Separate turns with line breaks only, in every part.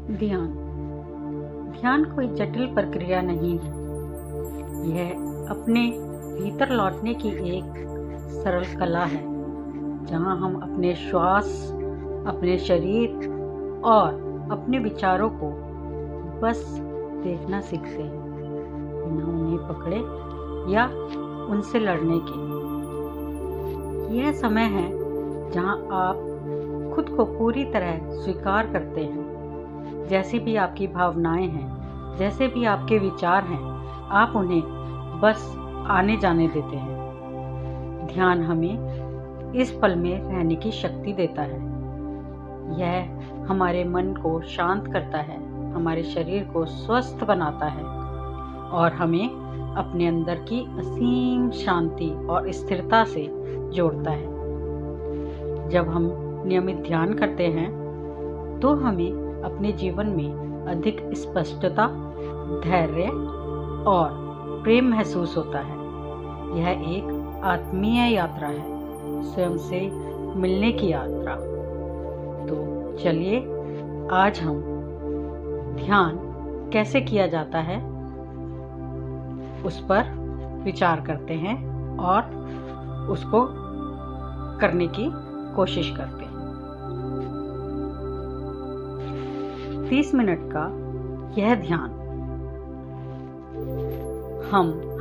ध्यान ध्यान कोई जटिल प्रक्रिया नहीं है। यह अपने भीतर लौटने की एक सरल कला है, जहाँ हम अपने श्वास, अपने शरीर और अपने विचारों को बस देखना सीखते हैं, बिना उन्हें पकड़े या उनसे लड़ने के। यह समय है जहाँ आप खुद को पूरी तरह स्वीकार करते हैं। जैसी भी आपकी भावनाएं हैं, जैसे भी आपके विचार हैं, आप उन्हें बस आने जाने देते हैं। ध्यान हमें इस पल में रहने की शक्ति देता है। यह हमारे मन को शांत करता है, हमारे शरीर को स्वस्थ बनाता है और हमें अपने अंदर की असीम शांति और स्थिरता से जोड़ता है। जब हम नियमित ध्यान करते हैं तो हमें अपने जीवन में अधिक स्पष्टता, धैर्य और प्रेम महसूस होता है। यह एक आत्मीय यात्रा है, स्वयं से मिलने की यात्रा। तो चलिए आज हम ध्यान कैसे किया जाता है उस पर विचार करते हैं और उसको करने की कोशिश करते हैं। 30 मिनट का यह ध्यान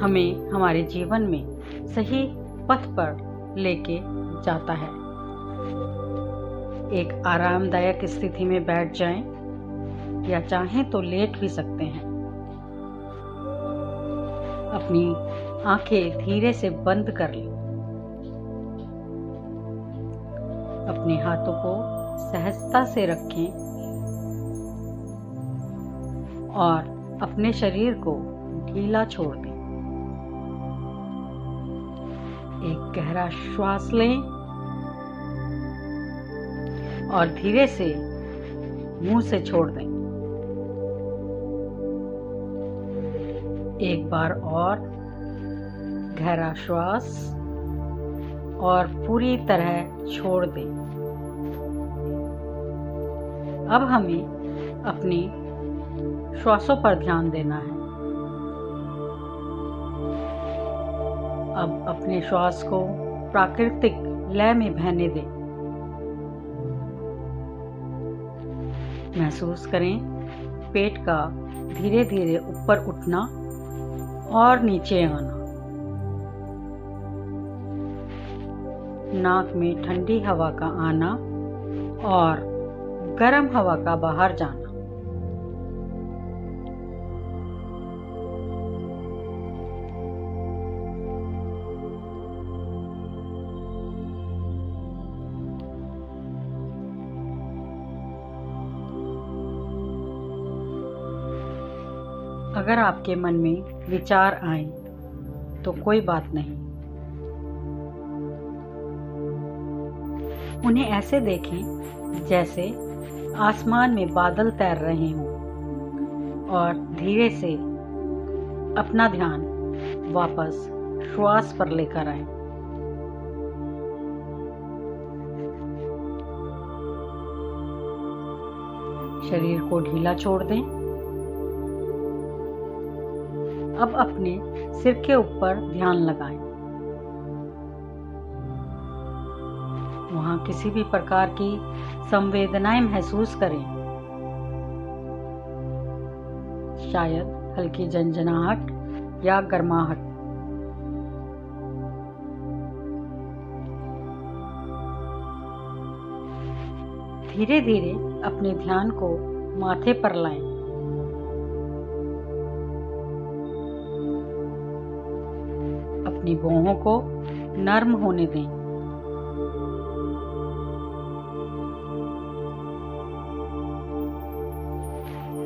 हमें हमारे जीवन में सही पथ पर लेके जाता है। एक आरामदायक स्थिति में बैठ जाएं या चाहें तो लेट भी सकते हैं। अपनी आंखें धीरे से बंद कर लें। अपने हाथों को सहजता से रखें और अपने शरीर को ढीला छोड़ दें। एक गहरा श्वास लें और धीरे से मुंह से छोड़ दें। एक बार और गहरा श्वास और पूरी तरह छोड़ दें। अब हमें अपनी श्वासों पर ध्यान देना है। अब अपने श्वास को प्राकृतिक लय में बहने दें। महसूस करें पेट का धीरे धीरे ऊपर उठना और नीचे आना। नाक में ठंडी हवा का आना और गर्म हवा का बाहर जाना। अगर आपके मन में विचार आए तो कोई बात नहीं, उन्हें ऐसे देखें जैसे आसमान में बादल तैर रहे हों और धीरे से अपना ध्यान वापस श्वास पर लेकर आए। शरीर को ढीला छोड़ दें। अब अपने सिर के ऊपर ध्यान लगाएं। वहां किसी भी प्रकार की संवेदनाएं महसूस करें, शायद हल्की झंझनाहट या गर्माहट। धीरे धीरे अपने ध्यान को माथे पर लाएं। अपनी भौहों को नर्म होने दें।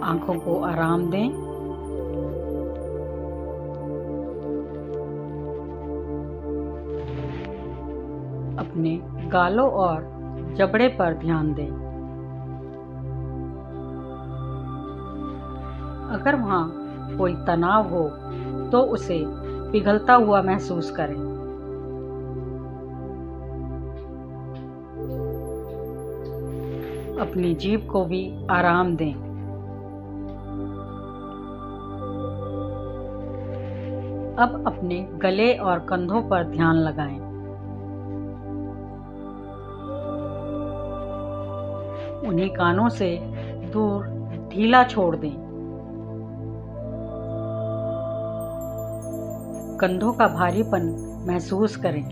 आंखों को आराम दें। अपने गालों और जबड़े पर ध्यान दें। अगर वहां कोई तनाव हो तो उसे पिघलता हुआ महसूस करें। अपनी जीभ को भी आराम दें। अब अपने गले और कंधों पर ध्यान लगाएं। उन्हीं कानों से दूर ढीला छोड़ दें। कंधों का भारीपन महसूस करें।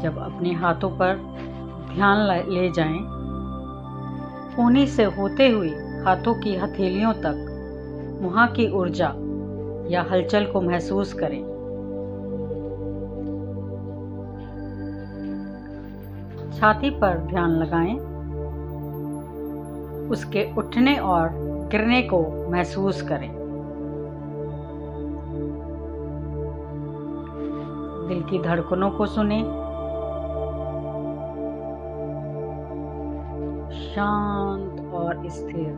जब अपने हाथों पर ध्यान ले जाएं, कोहनी से होते हुए हाथों की हथेलियों तक वहां की ऊर्जा या हलचल को महसूस करें। छाती पर ध्यान लगाएं, उसके उठने और गिरने को महसूस करें। दिल की धड़कनों को सुनें। शांत और स्थिर।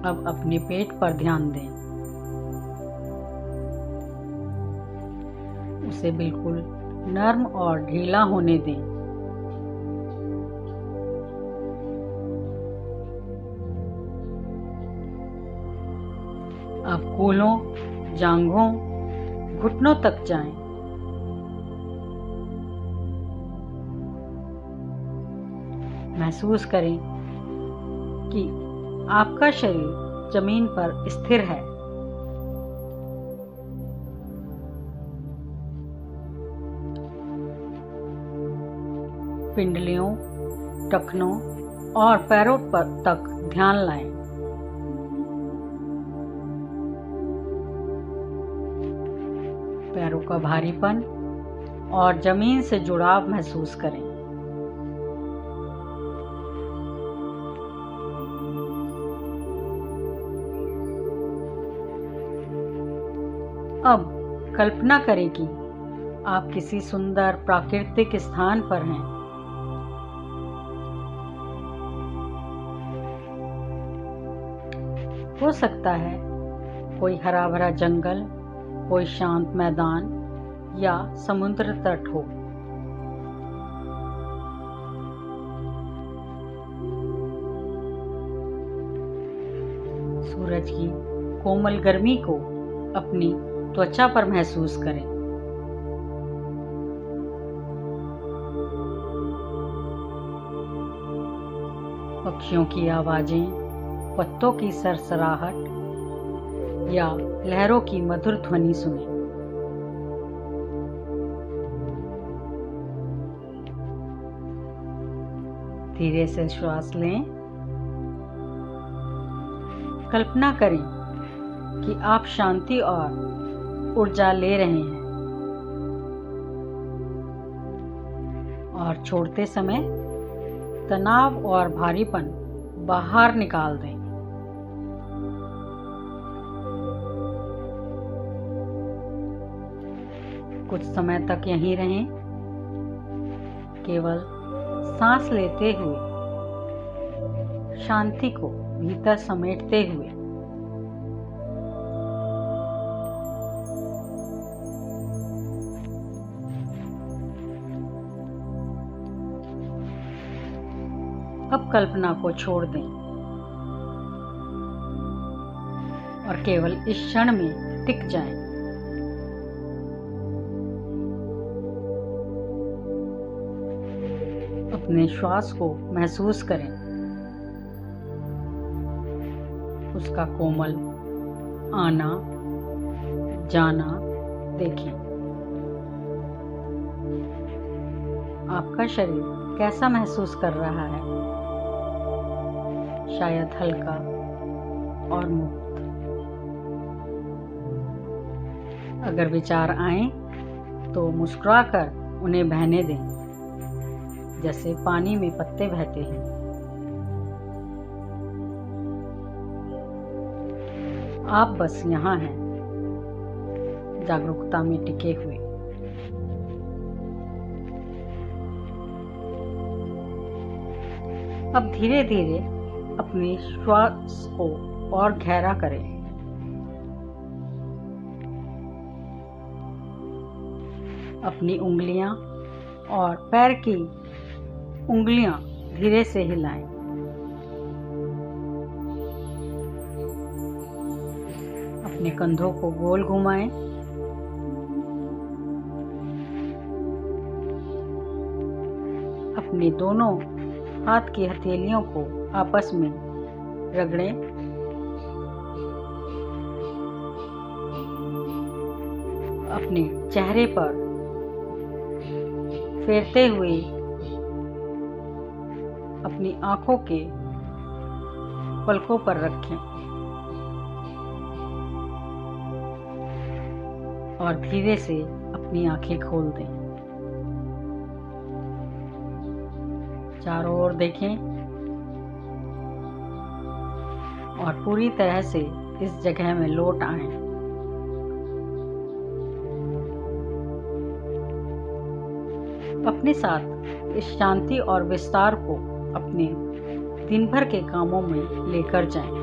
अब अपने पेट पर ध्यान दें। उसे बिल्कुल नर्म और ढीला होने दें। अब कूल्हों, जांघों, घुटनों तक जाएं। महसूस करें कि आपका शरीर जमीन पर स्थिर है। पिंडलियों, टखनों और पैरों पर तक ध्यान लाएं। पैरों का भारीपन और जमीन से जुड़ाव महसूस करें। अब कल्पना करें कि आप किसी सुंदर प्राकृतिक स्थान पर हैं। हो सकता है कोई हरा भरा जंगल, कोई शांत मैदान या समुद्र तट हो। सूरज की कोमल गर्मी को अपनी त्वचा पर महसूस करें। पक्षियों की आवाजें, पत्तों की सरसराहट या लहरों की मधुर ध्वनि सुनें। धीरे से श्वास लें। कल्पना करें कि आप शांति और ऊर्जा ले रहे हैं और छोड़ते समय तनाव और भारीपन बाहर निकाल दें। कुछ समय तक यहीं रहें, केवल सांस लेते हुए, शांति को भीतर समेटते हुए। अब कल्पना को छोड़ दें और केवल इस क्षण में टिक जाएं। अपने श्वास को महसूस करें, उसका कोमल आना जाना देखें। आपका शरीर कैसा महसूस कर रहा है? शायद हल्का और मुक्त। अगर विचार आए तो मुस्कुराकर उन्हें बहने दें, जैसे पानी में पत्ते बहते हैं। आप बस यहाँ हैं, जागरूकता में टिके हुए। अब धीरे धीरे अपने श्वास को और गहरा करें। अपनी उंगलियां और पैर की उंगलियां धीरे से हिलाएं। अपने कंधों को गोल घुमाएं। अपने दोनों हाथ की हथेलियों को आपस में रगड़ें। अपने चेहरे पर फेरते हुए अपनी आंखों के पलकों पर रखें और धीरे से अपनी आंखें खोल दें। चारों ओर देखें और पूरी तरह से इस जगह में लौट आएं। अपने साथ इस शांति और विस्तार को अपने दिन भर के कामों में लेकर जाएं।